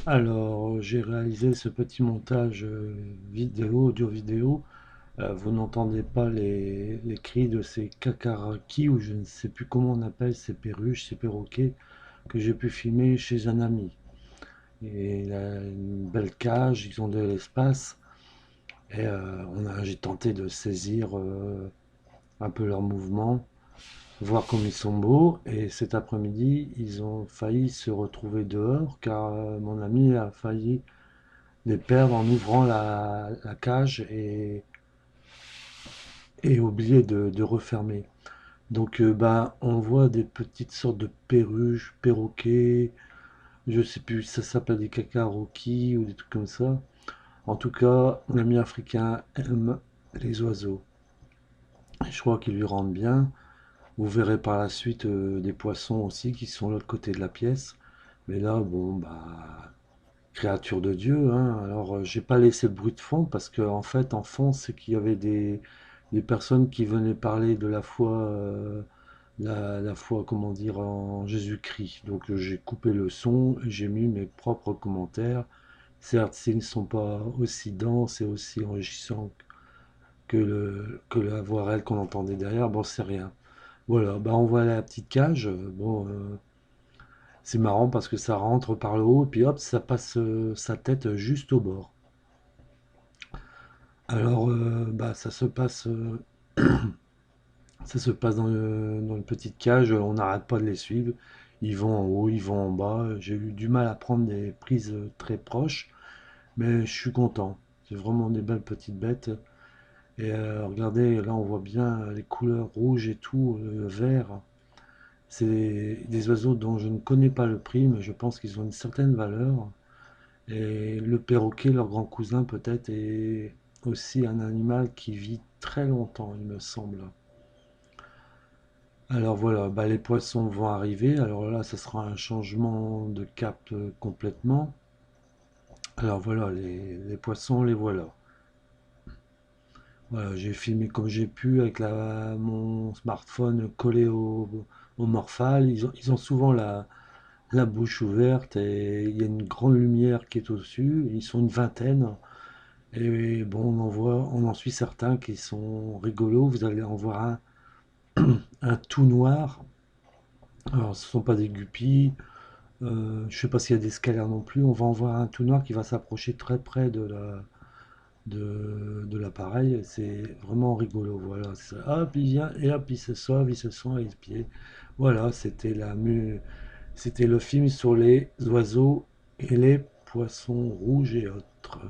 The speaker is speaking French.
Alors, j'ai réalisé ce petit montage vidéo, audio-vidéo. Vous n'entendez pas les cris de ces cacaraki, ou je ne sais plus comment on appelle ces perruches, ces perroquets, que j'ai pu filmer chez un ami. Et il a une belle cage, ils ont de l'espace. Et j'ai tenté de saisir un peu leurs mouvements, voir comme ils sont beaux. Et cet après-midi, ils ont failli se retrouver dehors, car mon ami a failli les perdre en ouvrant la cage et oublier de refermer. Donc bah, on voit des petites sortes de perruches, perroquets, je sais plus, ça s'appelle des cacaroquis ou des trucs comme ça. En tout cas, l'ami africain aime les oiseaux. Je crois qu'ils lui rendent bien. Vous verrez par la suite des poissons aussi qui sont de l'autre côté de la pièce. Mais là, bon, bah, créature de Dieu, hein. Alors, j'ai pas laissé le bruit de fond parce que en fait, en fond, c'est qu'il y avait des personnes qui venaient parler de la foi, la foi, comment dire, en Jésus-Christ. Donc, j'ai coupé le son et j'ai mis mes propres commentaires. Certes, s'ils ne sont pas aussi denses et aussi enrichissants que la voix réelle qu'on entendait derrière, bon, c'est rien. Voilà, bah on voit la petite cage. Bon, c'est marrant parce que ça rentre par le haut et puis hop, ça passe sa tête juste au bord. Alors, bah, ça se passe dans une petite cage. On n'arrête pas de les suivre. Ils vont en haut, ils vont en bas. J'ai eu du mal à prendre des prises très proches, mais je suis content. C'est vraiment des belles petites bêtes. Et regardez, là, on voit bien les couleurs rouges et tout, le vert. C'est des oiseaux dont je ne connais pas le prix, mais je pense qu'ils ont une certaine valeur. Et le perroquet, leur grand cousin peut-être, est aussi un animal qui vit très longtemps, il me semble. Alors voilà, bah les poissons vont arriver. Alors là, ça sera un changement de cap complètement. Alors voilà, les poissons, les voilà. Voilà, j'ai filmé comme j'ai pu avec mon smartphone collé au morphal. Ils ont souvent la bouche ouverte et il y a une grande lumière qui est au-dessus. Ils sont une vingtaine. Et bon, on en suit certains qui sont rigolos. Vous allez en voir un tout noir. Alors, ce ne sont pas des guppies. Je ne sais pas s'il y a des scalaires non plus. On va en voir un tout noir qui va s'approcher très près de l'appareil. C'est vraiment rigolo. Voilà. Hop, il vient et hop, il se sauve avec les pieds. Voilà, c'était le film sur les oiseaux et les poissons rouges et autres.